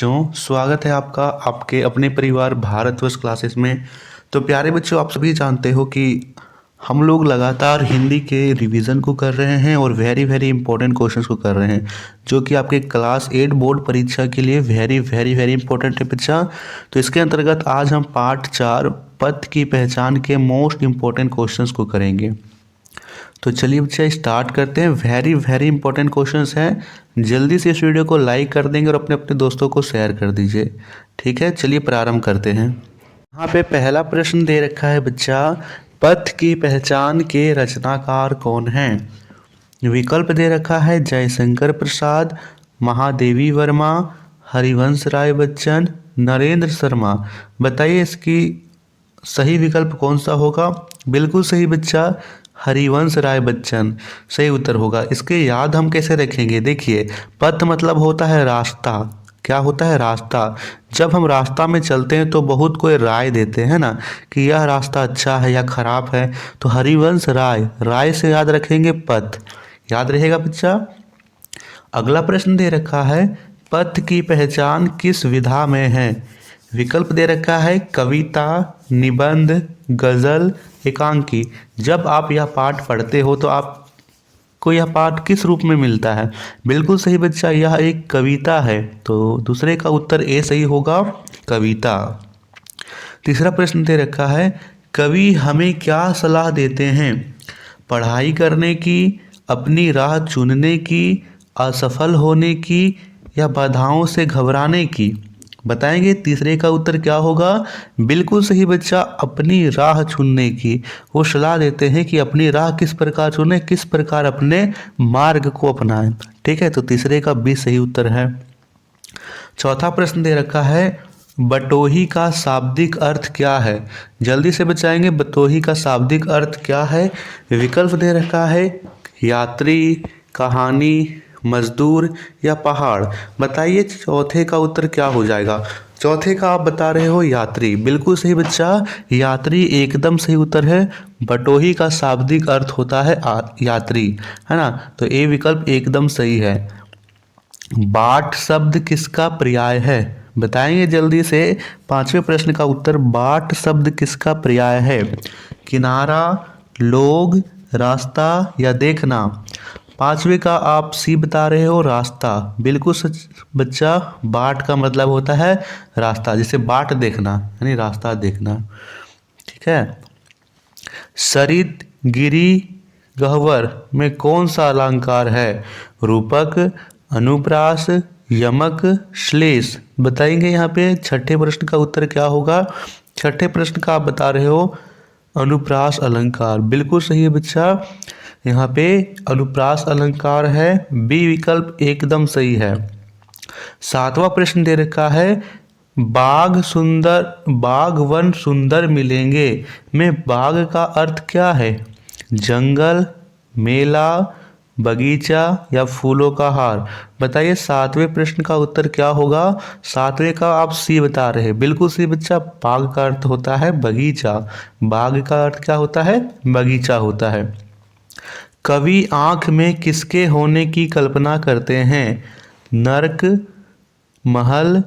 बच्चों, स्वागत है आपका आपके अपने परिवार भारतवर्ष क्लासेस में। तो प्यारे बच्चों, आप सभी जानते हो कि हम लोग लगातार हिंदी के रिवीजन को कर रहे हैं और वेरी वेरी इंपॉर्टेंट क्वेश्चंस को कर रहे हैं, जो कि आपके क्लास 8 बोर्ड परीक्षा के लिए वेरी वेरी वेरी इंपॉर्टेंट है बच्चा। तो इसके अंतर्गत आज हम पार्ट 4 पद की पहचान के मोस्ट इंपॉर्टेंट क्वेश्चंस को करेंगे। तो चलिए बच्चा स्टार्ट करते हैं। वेरी वेरी इंपॉर्टेंट क्वेश्चंस हैं। जल्दी से इस वीडियो को लाइक कर देंगे और अपने अपने दोस्तों को शेयर कर दीजिए। ठीक है, चलिए प्रारंभ करते हैं। यहाँ पे पहला प्रश्न दे रखा है बच्चा, पद की पहचान के रचनाकार कौन हैं? विकल्प दे रखा है जयशंकर प्रसाद, महादेवी वर्मा, हरिवंश राय बच्चन, नरेंद्र शर्मा। बताइए इसकी सही विकल्प कौन सा होगा? बिल्कुल सही बच्चा, हरिवंश राय बच्चन सही उत्तर होगा। इसके याद हम कैसे रखेंगे? देखिए, पथ मतलब होता है रास्ता। क्या होता है? रास्ता। जब हम रास्ता में चलते हैं तो बहुत कोई राय देते हैं ना, कि यह रास्ता अच्छा है या खराब है। तो हरिवंश राय, राय से याद रखेंगे पथ, याद रहेगा बच्चा। अगला प्रश्न दे रखा है, पथ की पहचान किस विधा में है? विकल्प दे रखा है कविता, निबंध, गजल, एकांकी। जब आप यह पाठ पढ़ते हो तो आपको यह पाठ किस रूप में मिलता है? बिल्कुल सही बच्चा, यह एक कविता है। तो दूसरे का उत्तर ए सही होगा, कविता। तीसरा प्रश्न दे रखा है, कवि हमें क्या सलाह देते हैं? पढ़ाई करने की, अपनी राह चुनने की, असफल होने की, या बाधाओं से घबराने की। बताएंगे तीसरे का उत्तर क्या होगा? बिल्कुल सही बच्चा, अपनी राह चुनने की। वो सलाह देते हैं कि अपनी राह किस प्रकार चुने, किस प्रकार अपने मार्ग को अपनाएं। ठीक है, तो तीसरे का भी सही उत्तर है। चौथा प्रश्न दे रखा है, बटोही का शाब्दिक अर्थ क्या है? जल्दी से बचाएंगे, बटोही का शाब्दिक अर्थ क्या है? विकल्प दे रखा है यात्री, कहानी, मजदूर या पहाड़। बताइए चौथे का उत्तर क्या हो जाएगा? चौथे का आप बता रहे हो यात्री। बिल्कुल सही बच्चा, यात्री एकदम सही उत्तर है। बटोही का शाब्दिक अर्थ होता है यात्री, है ना। तो ए विकल्प एकदम सही है। बाट शब्द किसका पर्याय है? बताएंगे जल्दी से। पांचवें प्रश्न का उत्तर, बाट शब्द किसका पर्याय है? किनारा, लोग, रास्ता या देखना। पांचवे का आप सी बता रहे हो, रास्ता। बिल्कुल सच बच्चा, बाट का मतलब होता है रास्ता, जिसे बाट देखना यानी रास्ता देखना। ठीक है। सरित, गिरी, गह्वर में कौन सा अलंकार है? रूपक, अनुप्रास, यमक, श्लेष। बताएंगे यहाँ पे छठे प्रश्न का उत्तर क्या होगा? छठे प्रश्न का आप बता रहे हो अनुप्रास अलंकार। बिल्कुल सही है बच्चा, यहाँ पे अनुप्रास अलंकार है। बी विकल्प एकदम सही है। सातवां प्रश्न दे रखा है, बाग वन सुंदर मिलेंगे में बाग का अर्थ क्या है? जंगल, मेला, बगीचा या फूलों का हार। बताइए सातवें प्रश्न का उत्तर क्या होगा? सातवें का आप सी बता रहे हैं। बिल्कुल सी बच्चा, बाग का अर्थ होता है बगीचा। बाग का अर्थ क्या होता है? बगीचा होता है। कवि आँख में किसके होने की कल्पना करते हैं? नर्क, महल,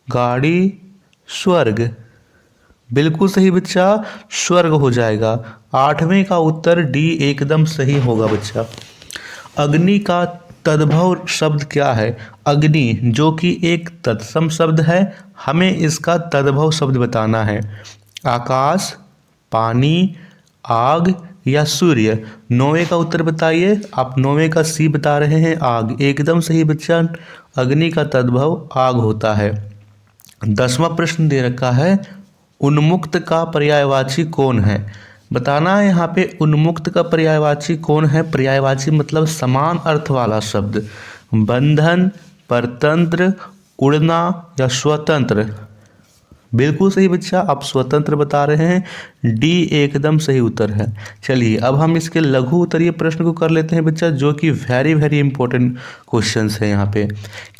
गाड़ी, स्वर्ग। बिल्कुल सही बच्चा, स्वर्ग हो जाएगा। आठवें का उत्तर डी एकदम सही होगा बच्चा। अग्नि का तद्भव शब्द क्या है? अग्नि जो कि एक तत्सम शब्द है, हमें इसका तद्भव शब्द बताना है। आकाश, पानी, आग या सूर्य। नौवें का उत्तर बताइए। आप नौवें का सी बता रहे हैं, आग। एकदम सही बच्चा, अग्नि का तद्भव आग होता है। 10वां प्रश्न दे रखा है, उन्मुक्त का पर्यायवाची कौन है? बताना है यहाँ पे उन्मुक्त का पर्यायवाची कौन है। पर्यायवाची मतलब समान अर्थ वाला शब्द। बंधन, परतंत्र, उड़ना या स्वतंत्र। बिल्कुल सही बच्चा, आप स्वतंत्र बता रहे हैं। डी एकदम सही उत्तर है। चलिए अब हम इसके लघु उत्तरीय प्रश्न को कर लेते हैं बच्चा, जो कि वेरी वेरी इंपॉर्टेंट क्वेश्चंस है। यहाँ पे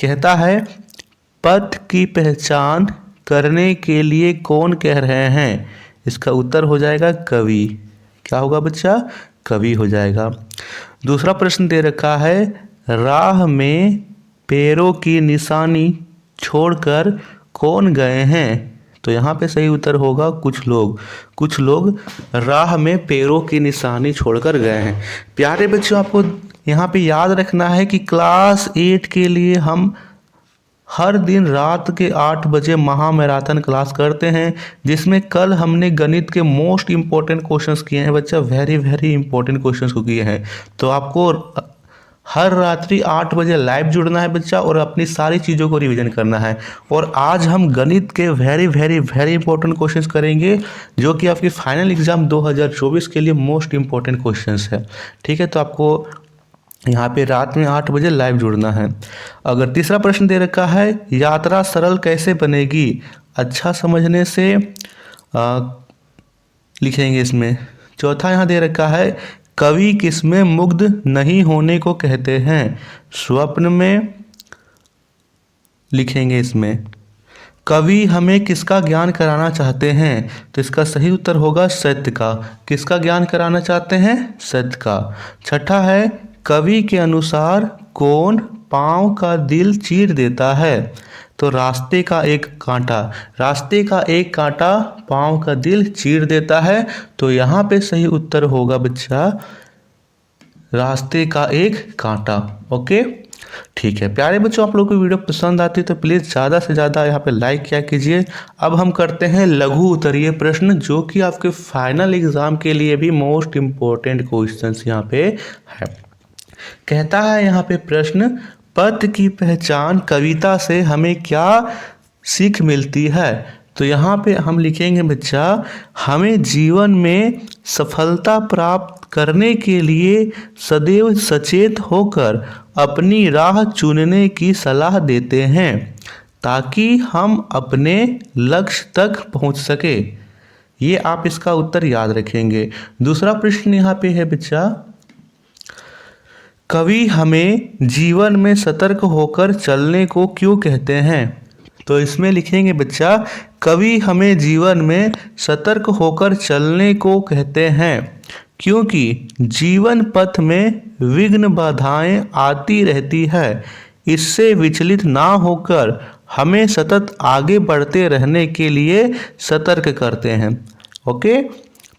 कहता है, पथ की पहचान करने के लिए कौन कह रहे हैं? इसका उत्तर हो जाएगा कवि। क्या होगा बच्चा? कवि हो जाएगा। दूसरा प्रश्न दे रखा है, राह में पैरों की निशानी छोड़कर कौन गए हैं? तो यहाँ पे सही उत्तर होगा कुछ लोग। कुछ लोग राह में पैरों की निशानी छोड़कर गए हैं। प्यारे बच्चों, आपको यहाँ पे याद रखना है कि क्लास 8 के लिए हम हर दिन रात के 8 बजे महा मैराथन क्लास करते हैं, जिसमें कल हमने गणित के मोस्ट इम्पोर्टेंट क्वेश्चंस किए हैं बच्चा, वेरी वेरी इंपॉर्टेंट क्वेश्चंस को किए हैं। तो आपको हर रात्रि 8 बजे लाइव जुड़ना है बच्चा और अपनी सारी चीज़ों को रिवीजन करना है। और आज हम गणित के very very very important questions करेंगे, जो कि आपकी फाइनल एग्जाम 2024 के लिए मोस्ट इंपॉर्टेंट क्वेश्चंस है। ठीक है, तो आपको यहाँ पे रात में 8 बजे लाइव जुड़ना है। अगर तीसरा प्रश्न दे रखा है, यात्रा सरल कैसे बनेगी? अच्छा समझने से लिखेंगे इसमें। चौथा यहाँ दे रखा है, कवि किसमें मुग्ध नहीं होने को कहते हैं? स्वप्न में लिखेंगे इसमें। कवि हमें किसका ज्ञान कराना चाहते हैं? तो इसका सही उत्तर होगा सत्य का। किसका ज्ञान कराना चाहते हैं? सत्य का। छठा है, कवि के अनुसार कौन पाँव का दिल चीर देता है? तो रास्ते का एक कांटा। रास्ते का एक कांटा पाँव का दिल चीर देता है। तो यहाँ पे सही उत्तर होगा बच्चा रास्ते का एक कांटा। ओके, ठीक है। प्यारे बच्चों, आप लोगों को वीडियो पसंद आती है तो प्लीज़ ज़्यादा से ज़्यादा यहाँ पे लाइक किया कीजिए। अब हम करते हैं लघु उत्तरीय प्रश्न, जो कि आपके फाइनल एग्जाम के लिए भी मोस्ट इम्पोर्टेंट क्वेश्चंस यहाँ पे है। कहता है यहाँ पे प्रश्न, पद की पहचान कविता से हमें क्या सीख मिलती है? तो यहाँ पे हम लिखेंगे बच्चा, हमें जीवन में सफलता प्राप्त करने के लिए सदैव सचेत होकर अपनी राह चुनने की सलाह देते हैं, ताकि हम अपने लक्ष्य तक पहुँच सके। ये आप इसका उत्तर याद रखेंगे। दूसरा प्रश्न यहाँ पे है बच्चा, कवि हमें जीवन में सतर्क होकर चलने को क्यों कहते हैं? तो इसमें लिखेंगे बच्चा, कवि हमें जीवन में सतर्क होकर चलने को कहते हैं क्योंकि जीवन पथ में विघ्न बाधाएं आती रहती है। इससे विचलित ना होकर हमें सतत आगे बढ़ते रहने के लिए सतर्क करते हैं। ओके,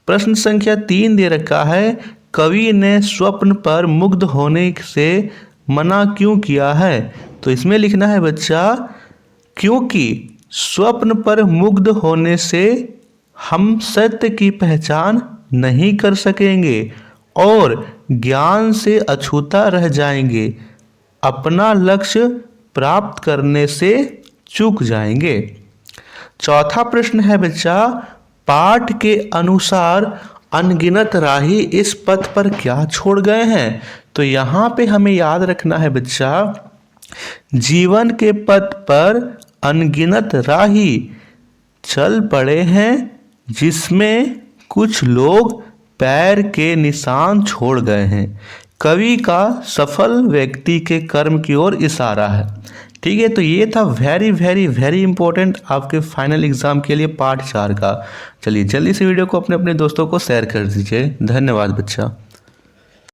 प्रश्न संख्या 3 दे रखा है, कवि ने स्वप्न पर मुग्ध होने से मना क्यों किया है? तो इसमें लिखना है बच्चा, क्योंकि स्वप्न पर मुग्ध होने से हम सत्य की पहचान नहीं कर सकेंगे और ज्ञान से अछूता रह जाएंगे, अपना लक्ष्य प्राप्त करने से चूक जाएंगे। चौथा प्रश्न है बच्चा, पाठ के अनुसार अनगिनत राही इस पथ पर क्या छोड़ गए हैं? तो यहाँ पे हमें याद रखना है बच्चा, जीवन के पथ पर अनगिनत राही चल पड़े हैं, जिसमें कुछ लोग पैर के निशान छोड़ गए हैं। कवि का सफल व्यक्ति के कर्म की ओर इशारा है। ठीक है, तो ये था वेरी वेरी वेरी इंपॉर्टेंट आपके फाइनल एग्जाम के लिए पार्ट 4 का। चलिए जल्दी से वीडियो को अपने अपने दोस्तों को शेयर कर दीजिए। धन्यवाद बच्चा।